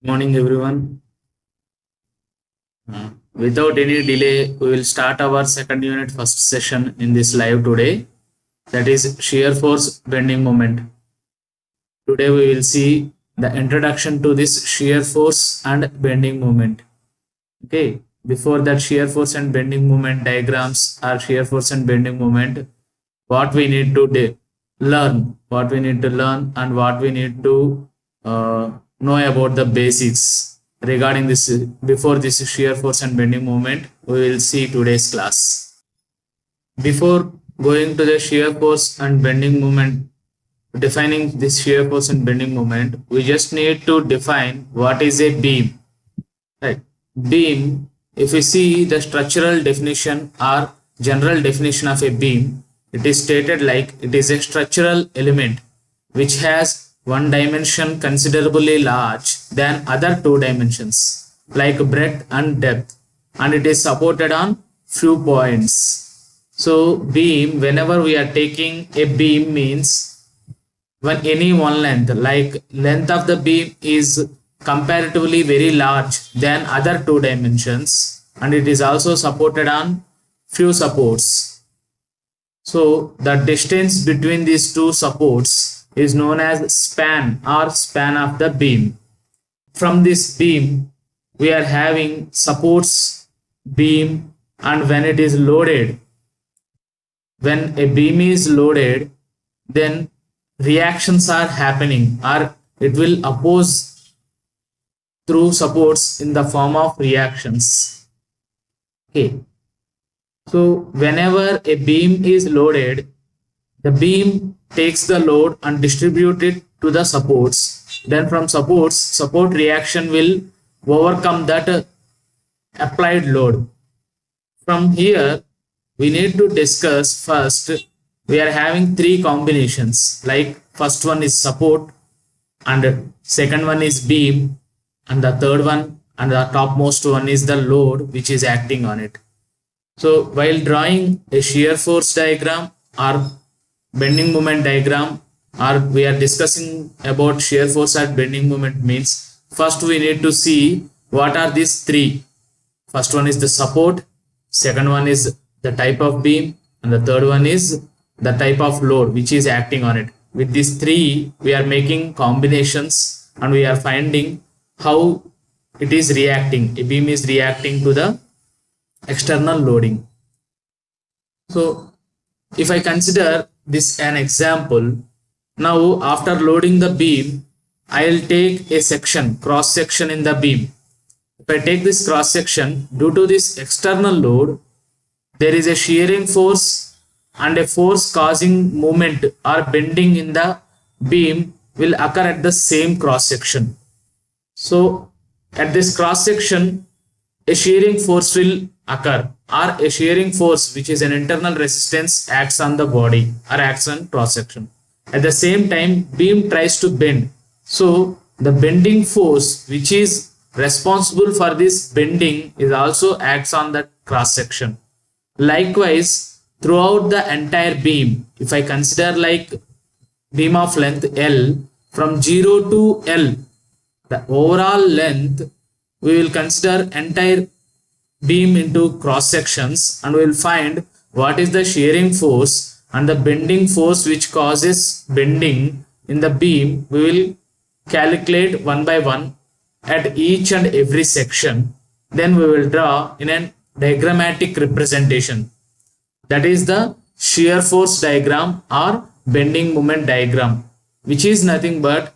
Morning, everyone. Without any delay, we will start our second unit first session in this live today. That is shear force bending moment. Today we will see the introduction to this shear force and bending moment. Okay. Before that, shear force and bending moment diagrams are shear force and bending moment. What we need to learn, what we need to learn, and what we need to know about the basics regarding this. Before this shear force and bending moment, we will see today's class. Before going to the shear force and bending moment, defining this shear force and bending moment, we just need to define what is a beam. Right. Beam, if we see the structural definition or general definition of a beam, it is stated like it is a structural element which has one dimension considerably large than other two dimensions like breadth and depth, and it is supported on few points. So beam, whenever we are taking a beam, means when any one length, like length of the beam is comparatively very large than other two dimensions, and it is also supported on few supports. So the distance between these two supports is known as span or span of the beam. From this beam we are having supports beam, and when it is loaded, when a beam is loaded, then reactions are happening, or it will oppose through supports in the form of reactions. Okay. So whenever a beam is loaded, the beam takes the load and distribute it to the supports. Then from supports, support reaction will overcome that applied load. From here, we need to discuss first. We are having three combinations, like first one is support, and second one is beam, and the third one and the topmost one is the load which is acting on it. So while drawing a shear force diagram or bending moment diagram, or we are discussing about shear force and bending moment, means first we need to see what are these three. First one is the support, second one is the type of beam, and the third one is the type of load which is acting on it. With these three, we are making combinations and we are finding how it is reacting. A beam is reacting to the external loading. So if I consider this an example, now after loading the beam, I'll take a section, cross section in the beam. If I take this cross section, due to this external load, there is a shearing force and a force causing movement or bending in the beam will occur at the same cross section. So at this cross section, a shearing force will occur, or a shearing force which is an internal resistance acts on the body or acts on cross section. At the same time, beam tries to bend. So the bending force which is responsible for this bending is also acts on that cross section. Likewise, throughout the entire beam, if I consider like beam of length L, from 0 to L, the overall length, we will consider entire beam into cross sections, and we will find what is the shearing force and the bending force which causes bending in the beam. We will calculate one by one at each and every section. Then we will draw in a diagrammatic representation, that is the shear force diagram or bending moment diagram, which is nothing but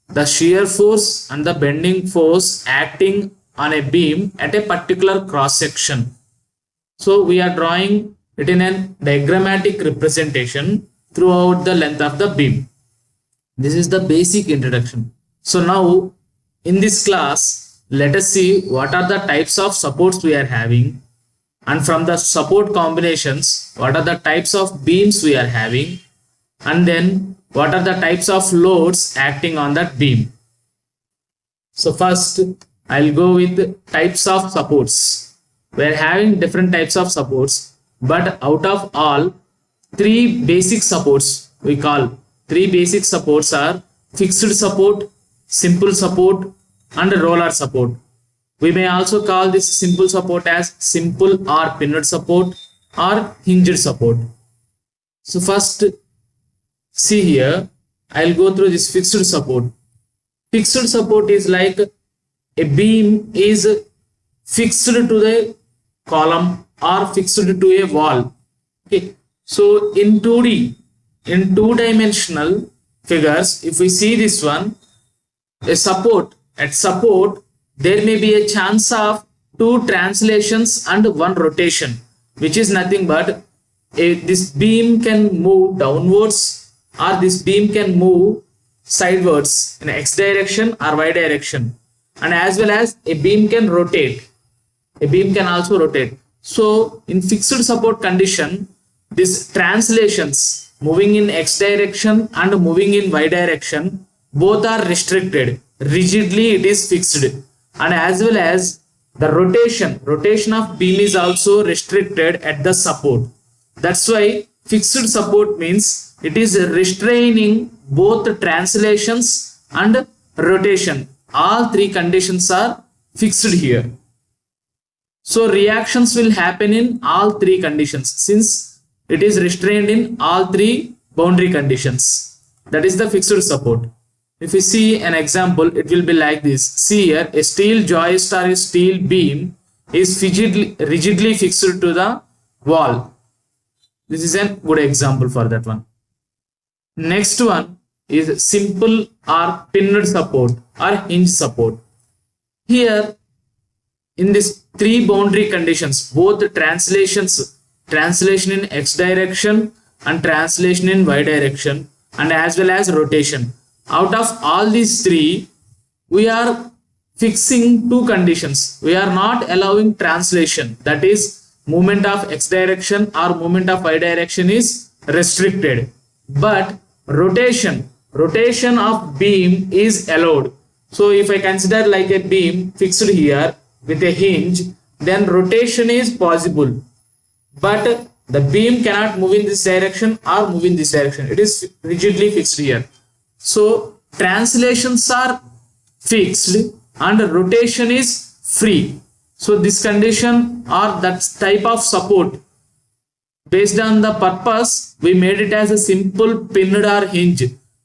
the shear force and the bending force acting on a beam at a particular cross section. So we are drawing it in a diagrammatic representation throughout the length of the beam. This is the basic introduction. So now in this class, let us see what are the types of supports we are having, and from the support combinations, what are the types of beams we are having, and then what are the types of loads acting on that beam. So first I'll go with types of supports. We're having different types of supports, but out of all, three basic supports we call. Three basic supports are fixed support, simple support, and roller support. We may also call this simple support as simple or pinned support or hinged support. So first, see here, I'll go through this fixed support. Fixed support is like a beam is fixed to the column or fixed to a wall. Okay, so in 2D, in two-dimensional figures, if we see this one, a support, at support, there may be a chance of two translations and one rotation, which is nothing but this beam can move downwards or this beam can move sidewards in x direction or y direction, and as well as a beam can rotate. A beam can also rotate. So in fixed support condition, these translations moving in x direction and moving in y direction both are restricted. Rigidly it is fixed, and as well as the rotation of beam is also restricted at the support. That's why fixed support means it is restraining both translations and rotation. All three conditions are fixed here. So reactions will happen in all three conditions since it is restrained in all three boundary conditions. That is the fixed support. If you see an example, it will be like this. See here, a steel joist or a steel beam is rigidly fixed to the wall. This is a good example for that one. Next one is simple or pinned support or hinge support. Here, in this three boundary conditions, both translation in x direction and translation in y direction, and as well as rotation. Out of all these three, we are fixing two conditions. We are not allowing translation, that is movement of x direction or movement of y direction is restricted, but rotation of beam is allowed. So if I consider like a beam fixed here with a hinge, then rotation is possible, but the beam cannot move in this direction or move in this direction. It is rigidly fixed here. So translations are fixed and rotation is free. So this condition or that type of support, based on the purpose, we made it as a simple pinned or hinge.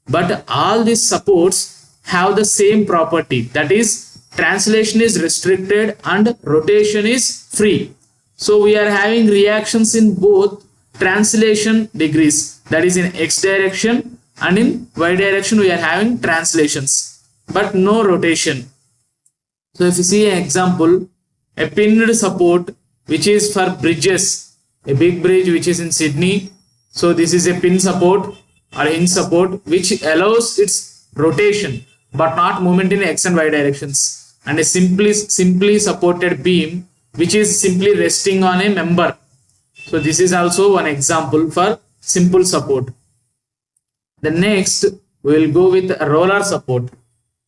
But all these supports have the same property, that is translation is restricted and rotation is free. So we are having reactions in both translation degrees, that is in x direction, and in y direction we are having translations, but no rotation. So if you see an example, a pinned support which is for bridges, a big bridge which is in Sydney. So this is a pin support or hinge support which allows its rotation but not movement in x and y directions, and a simply supported beam which is simply resting on a member. So this is also one example for simple support. The next we will go with roller support.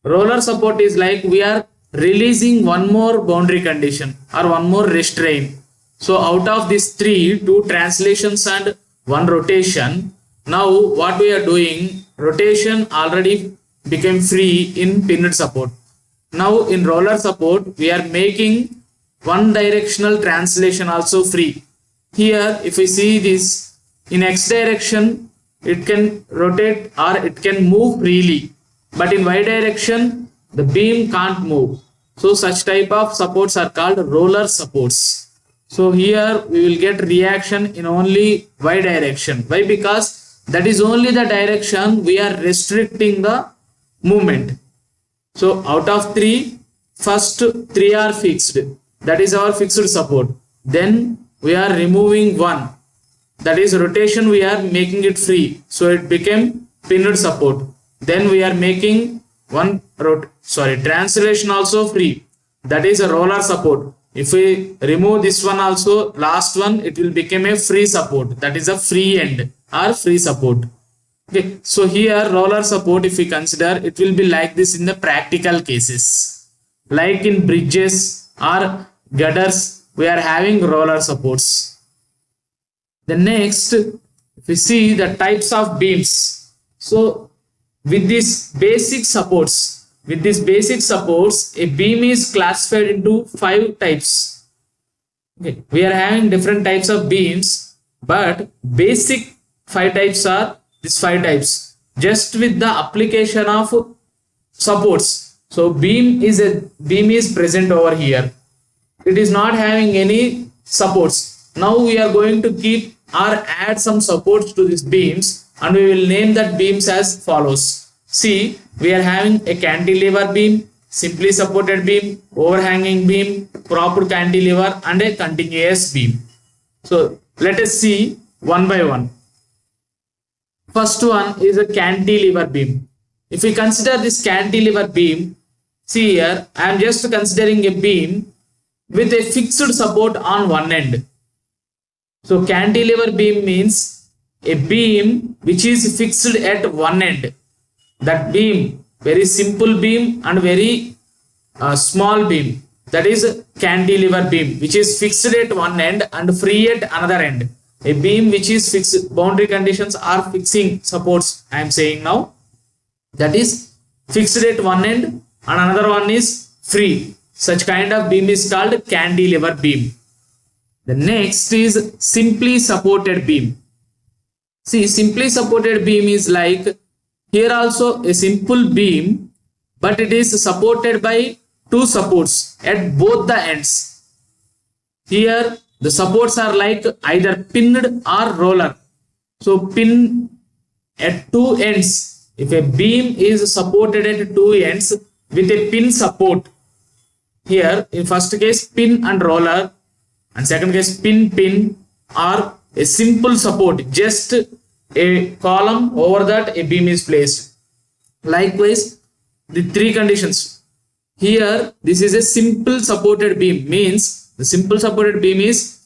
Roller support is like we are releasing one more boundary condition or one more restraint. So out of these three, two translations and one rotation, now what we are doing, rotation already became free in pinned support. Now in roller support we are making one directional translation also free. Here if we see this, in x direction it can rotate or it can move freely, but in y direction the beam can't move. So such type of supports are called roller supports. So here we will get reaction in only y direction. Why? Because that is only the direction we are restricting the movement. So out of three, first three are fixed, that is our fixed support. Then we are removing one, that is rotation, we are making it free, so it became pinned support. Then we are making one translation also free, that is a roller support. If we remove this one also, last one, it will become a free support, that is a free end or free support. Okay, so here roller support, if we consider, it will be like this in the practical cases, like in bridges or gutters we are having roller supports. The next, if we see the types of beams, so with these basic supports with these basic supports, a beam is classified into 5 types. Okay. We are having different types of beams, but basic 5 types are these 5 types. Just with the application of supports. So beam is present over here. It is not having any supports. Now we are going to keep or add some supports to these beams, and we will name that beams as follows. See, we are having a cantilever beam, simply supported beam, overhanging beam, propped cantilever, and a continuous beam. So let us see one by one. First one is a cantilever beam. If we consider this cantilever beam, see here, I am just considering a beam with a fixed support on one end. So cantilever beam means a beam which is fixed at one end. That beam, very simple beam and very small beam. That is cantilever beam which is fixed at one end and free at another end. A beam which is fixed, boundary conditions are fixing supports, I am saying now. That is fixed at one end and another one is free. Such kind of beam is called cantilever beam. The next is simply supported beam. See, simply supported beam is like here also a simple beam, but it is supported by 2 supports at both the ends. Here the supports are like either pinned or roller. So pin at 2 ends. If a beam is supported at 2 ends with a pin support, here in first case pin and roller, and second case pin or a simple support, just a column over that a beam is placed. Likewise, the 3 conditions. Here this is a simple supported beam, means the simple supported beam is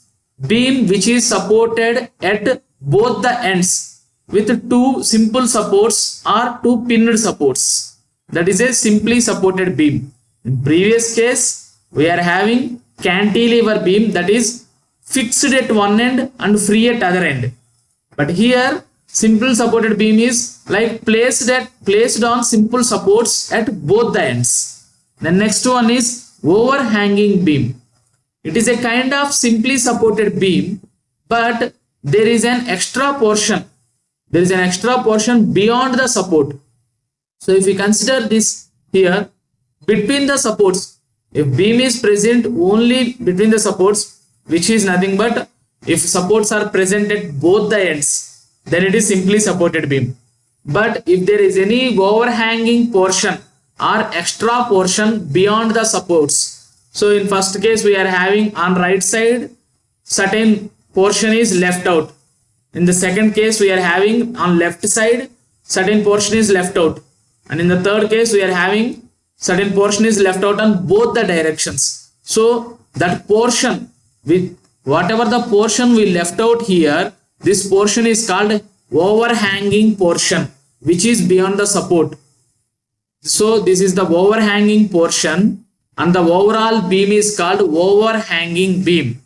beam which is supported at both the ends with 2 simple supports or 2 pinned supports. That is a simply supported beam. In previous case we are having cantilever beam that is fixed at one end and free at other end. But here simple supported beam is like placed on simple supports at both the ends. The next one is overhanging beam. It is a kind of simply supported beam, but there is an extra portion. There is an extra portion beyond the support. So if we consider this here, between the supports, if beam is present only between the supports, which is nothing but if supports are present at both the ends, then it is simply supported beam. But if there is any overhanging portion or extra portion beyond the supports, so in first case we are having on right side certain portion is left out. In the second case we are having on left side certain portion is left out, and in the third case we are having certain portion is left out on both the directions. So that portion, with whatever the portion we left out here, this portion is called overhanging portion which is beyond the support. So this is the overhanging portion, and the overall beam is called overhanging beam.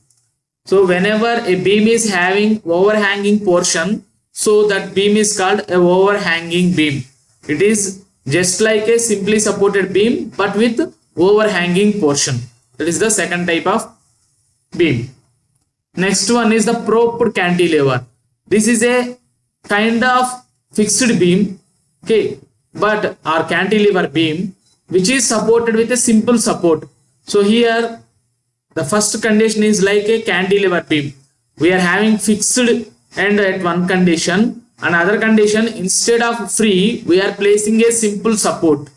So whenever a beam is having overhanging portion, so that beam is called a overhanging beam. It is just like a simply supported beam but with overhanging portion. That is the second type of beam. Next one is the propped cantilever. This is a kind of fixed beam, okay, but our cantilever beam which is supported with a simple support. So here the first condition is like a cantilever beam. We are having fixed end at one condition. Another condition, instead of free, we are placing a simple support.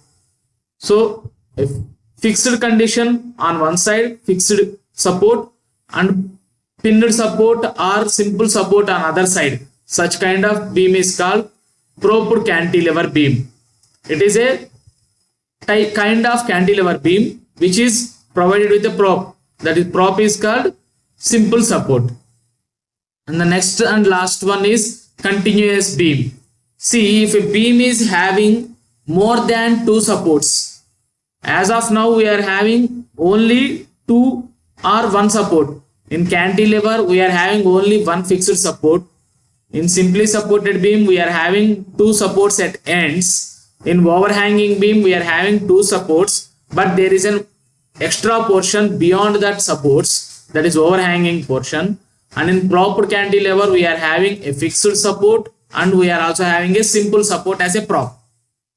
So if fixed condition on one side, fixed support, and pinned support or simple support on other side, such kind of beam is called propped cantilever beam. It is a kind of cantilever beam which is provided with a prop. That is, prop is called simple support. And the next and last one is continuous beam. See, if a beam is having more than 2 supports, as of now we are having only 2 or 1 support. In cantilever we are having only 1 fixed support. In simply supported beam we are having 2 supports at ends, In overhanging beam, we are having two supports, but there is an extra portion beyond that supports, that is overhanging portion. And in propped cantilever, we are having a fixed support and we are also having a simple support as a prop.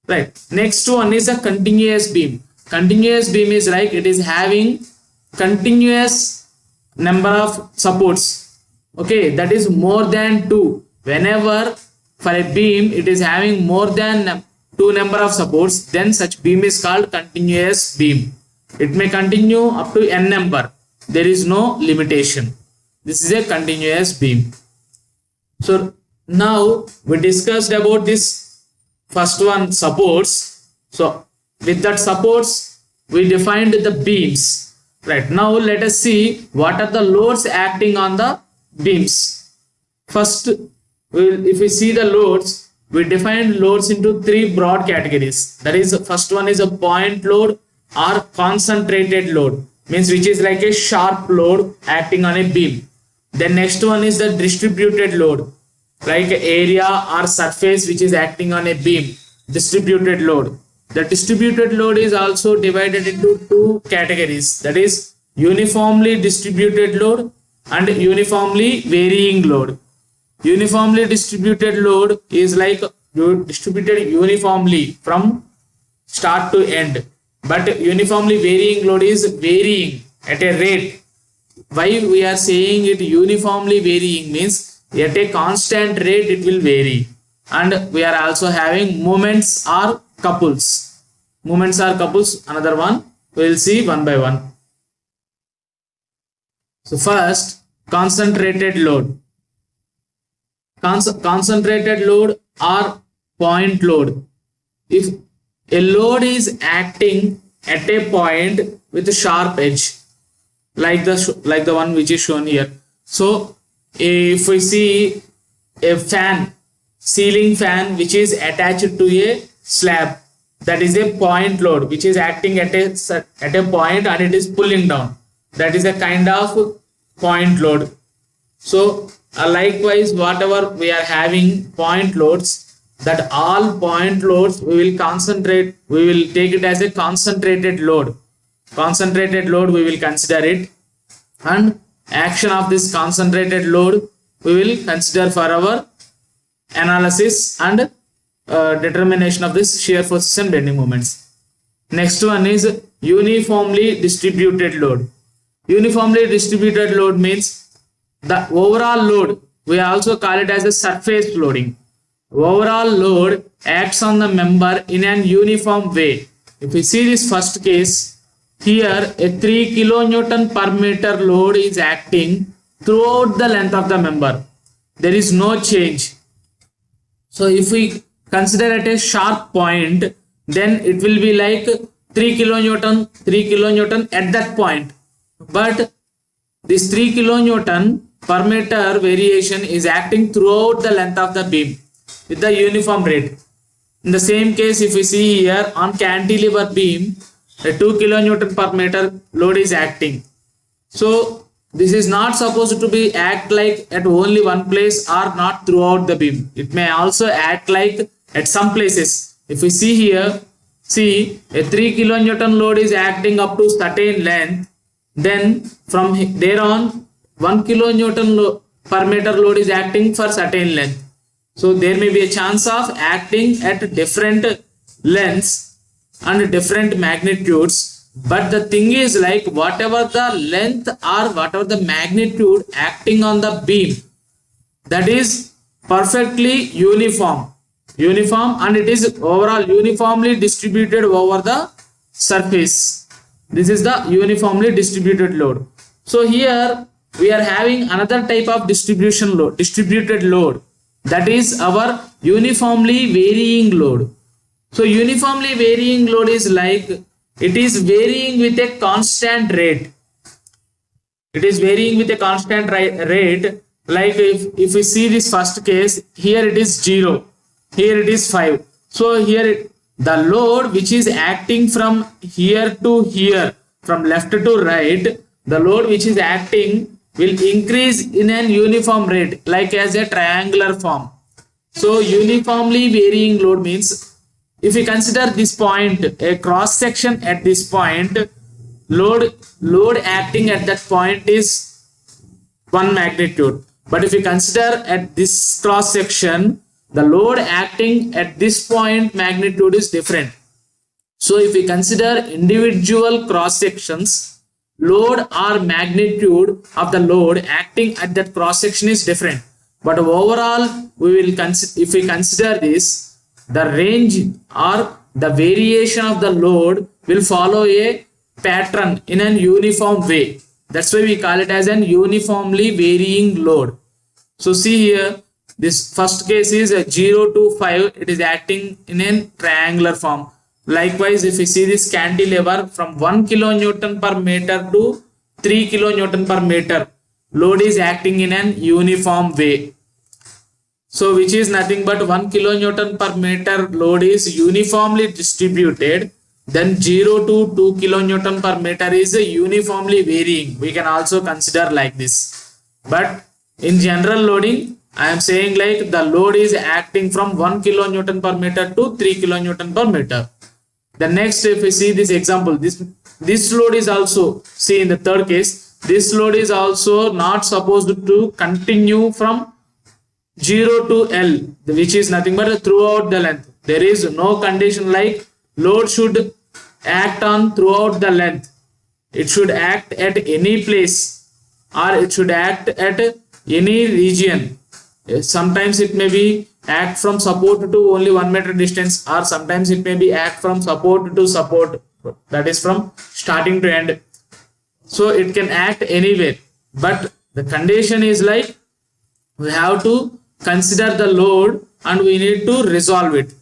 Right. Next one is a continuous beam. Continuous beam is like it is having continuous number of supports. Okay, that is more than two. Whenever for a beam it is having more than two number of supports, then such beam is called continuous beam. It may continue up to n number. There is no limitation. This is a continuous beam. So now we discussed about this first one, supports. So with that supports we defined the beams. Right, now let us see what are the loads acting on the beams. First, if we see the loads, we define loads into three broad categories. That is, first one is a point load or concentrated load, means which is like a sharp load acting on a beam. Then next one is the distributed load, like area or surface which is acting on a beam, distributed load. The distributed load is also divided into two categories, that is uniformly distributed load and uniformly varying load. Uniformly distributed load is like distributed uniformly from start to end, but uniformly varying load is varying at a rate. Why we are saying it uniformly varying means at a constant rate it will vary. And we are also having moments or couples. Moments or couples, another one, we will see one by one. So first, concentrated load. Concentrated load or point load. If a load is acting at a point with a sharp edge, like the one which is shown here. So if we see a fan, ceiling fan which is attached to a slab, that is a point load which is acting at a point and it is pulling down. That is a kind of point load. So likewise, whatever we are having point loads, that all point loads we will take it as a concentrated load. Concentrated load we will consider it, and action of this concentrated load we will consider for our analysis and determination of this shear forces and bending moments. Next one is uniformly distributed load. Uniformly distributed load means the overall load, we also call it as a surface loading. Overall load acts on the member in an uniform way. If we see this first case, here a 3 kilonewton per meter load is acting throughout the length of the member. There is no change. So if we consider at a sharp point, then it will be like 3 kilonewton at that point. But this 3 kilonewton per meter variation is acting throughout the length of the beam with the uniform rate. In the same case, if we see here on cantilever beam, a 2 kilonewton per meter load is acting. So this is not supposed to be act like at only one place or not throughout the beam. It may also act like at some places. If we see here, see a 3 kilonewton load is acting up to certain length. Then from there on 1 kilonewton per meter load is acting for certain length. So there may be a chance of acting at different lengths and different magnitudes. But the thing is like whatever the length or whatever the magnitude acting on the beam, that is perfectly uniform and it is overall uniformly distributed over the surface. This is the uniformly distributed load. So here we are having another type of distributed load, that is our uniformly varying load. So uniformly varying load is like it is varying with a constant rate. It is varying with a constant rate. Like if we see this first case, here it is 0, here it is 5. So here the load which is acting from here to here, from left to right, the load which is acting will increase in an uniform rate, like as a triangular form. So uniformly varying load means if we consider this point, a cross section at this point, load acting at that point is one magnitude. But if we consider at this cross section, the load acting at this point magnitude is different. So if we consider individual cross sections, load or magnitude of the load acting at that cross section is different. But overall, we will consider, if we consider this, the range or the variation of the load will follow a pattern in an uniform way. That's why we call it as an uniformly varying load. So see here, this first case is a 0 to 5, it is acting in a triangular form. Likewise, if we see this cantilever from 1 kilonewton per meter to 3 kilonewton per meter, load is acting in an uniform way. So which is nothing but 1 kilonewton per meter load is uniformly distributed. Then 0 to 2 kilonewton per meter is uniformly varying. We can also consider like this. But in general loading, I am saying like the load is acting from 1 kilonewton per meter to 3 kilonewton per meter. The next, if we see this example, this load is also, see in the third case, this load is also not supposed to continue from 0 to L, which is nothing but throughout the length. There is no condition like load should act on throughout the length. It should act at any place or it should act at any region. Sometimes it may be act from support to only 1 meter distance, or sometimes it may be act from support to support, that is from starting to end. So it can act anywhere, but the condition is like we have to consider the load and we need to resolve it.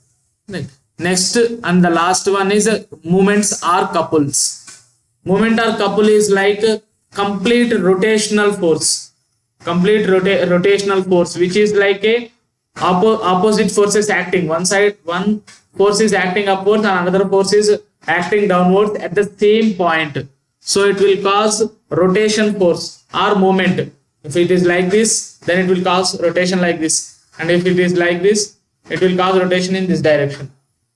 Next and the last one is moments or couples. Moment or couple is like complete rotational force. Complete rotational force, which is like a opposite forces acting. One force is acting upwards and another force is acting downwards at the same point. So it will cause rotation force or moment. If it is like this, then it will cause rotation like this. And if it is like this, it will cause rotation in this direction.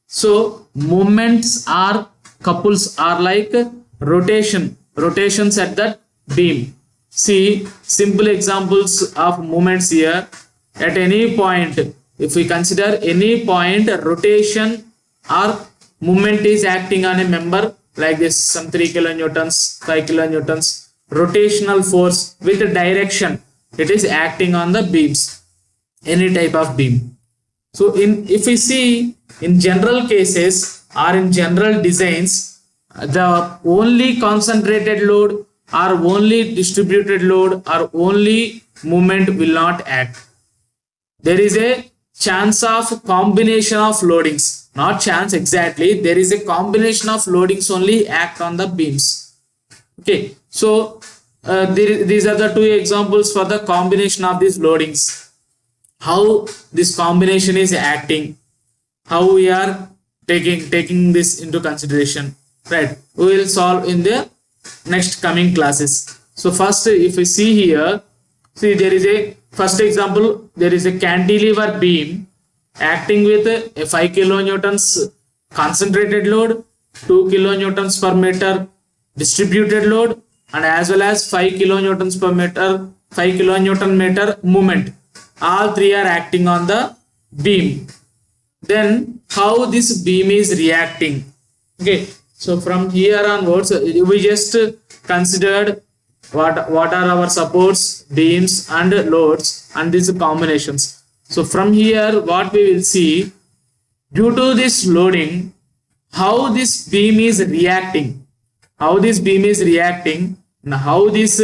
So moments or couples are like rotations at that beam. See simple examples of moments here. At any point, if we consider any point, rotation or movement is acting on a member like this, some 3 kilonewtons, 5 kilonewtons, rotational force with direction, it is acting on the beams, any type of beam. So if we see in general cases or in general designs, the only concentrated load or only distributed load or only movement will not act. There is a chance of combination of loadings, not chance exactly, there is a combination of loadings only act on the beams. Okay, so these are the two examples for the combination of these loadings. How this combination is acting, how we are taking this into consideration, right? We will solve in the next coming classes. So first, if we see here, see there is a first example, there is a cantilever beam acting with a 5 kilonewtons concentrated load, 2 kilonewtons per meter distributed load, and as well as 5 kilonewtons per meter, 5 kilonewton meter moment. All three are acting on the beam. Then how this beam is reacting. Okay, so from here onwards, we just considered what are our supports, beams and loads and these combinations. So from here what we will see, due to this loading, how this beam is reacting, and how this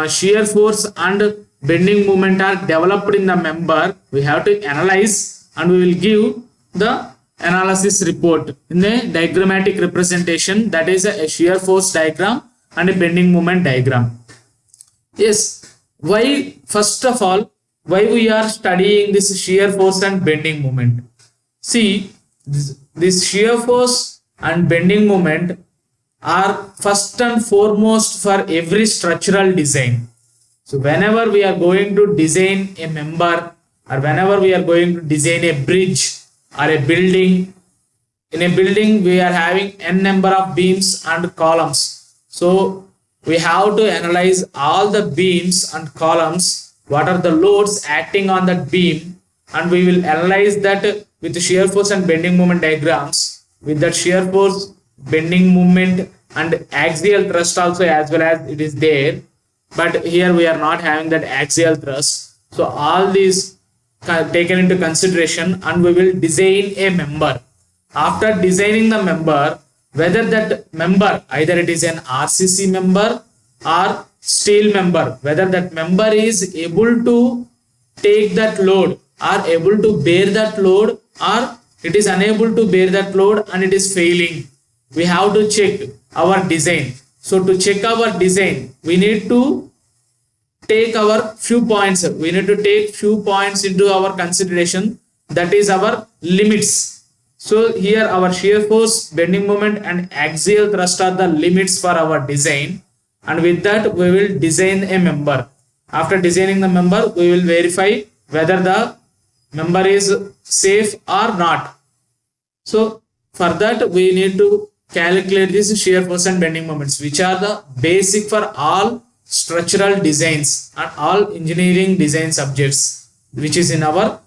shear force and bending moment are developed in the member, we have to analyze and we will give the analysis report in a diagrammatic representation, that is a shear force diagram and a bending moment diagram. Yes, why, first of all, why we are studying this shear force and bending moment? See, this shear force and bending moment are first and foremost for every structural design. So whenever we are going to design a member or whenever we are going to design a bridge or a building in a building we are having n number of beams and columns. So we have to analyze all the beams and columns, what are the loads acting on that beam, and we will analyze that with shear force and bending moment diagrams. With that shear force, bending moment and axial thrust also as well as it is there, but here we are not having that axial thrust. So all these taken into consideration, and we will design a member. After designing the member, whether that member either it is an RCC member or steel member, whether that member is able to take that load or able to bear that load, or it is unable to bear that load and it is failing, we have to check our design. So to check our design, we need to take our few points. We need to take few points into our consideration, that is our limits. So here our shear force, bending moment and axial thrust are the limits for our design, and with that we will design a member. After designing the member, we will verify whether the member is safe or not. So for that we need to calculate this shear force and bending moments, which are the basic for all structural designs and all engineering design subjects, which is in our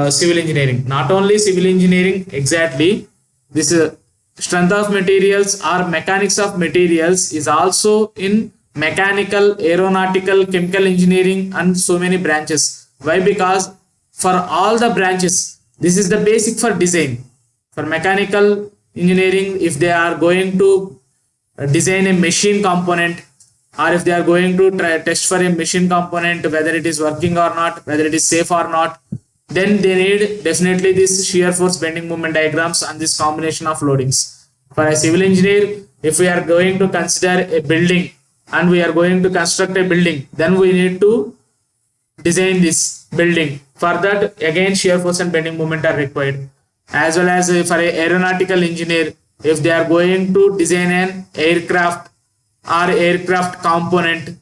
civil engineering. Not only civil engineering exactly, this strength of materials or mechanics of materials is also in mechanical, aeronautical, chemical engineering and so many branches. Why? Because for all the branches this is the basic for design. For mechanical engineering, if they are going to design a machine component, or if they are going to test for a machine component whether it is working or not, whether it is safe or not, then they need definitely this shear force, bending moment diagrams and this combination of loadings. For a civil engineer, if we are going to consider a building and we are going to construct a building, then we need to design this building. For that again shear force and bending moment are required. As well as for a aeronautical engineer, if they are going to design an aircraft or aircraft component,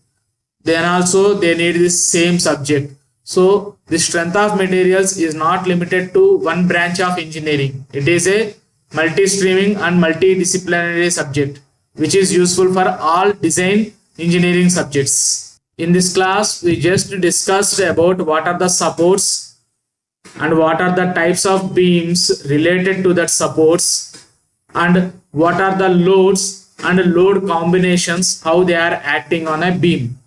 then also they need this same subject. So the strength of materials is not limited to one branch of engineering. It is a multi-streaming and multidisciplinary subject which is useful for all design engineering subjects. In this class we just discussed about what are the supports and what are the types of beams related to that supports, and what are the loads and load combinations, how they are acting on a beam.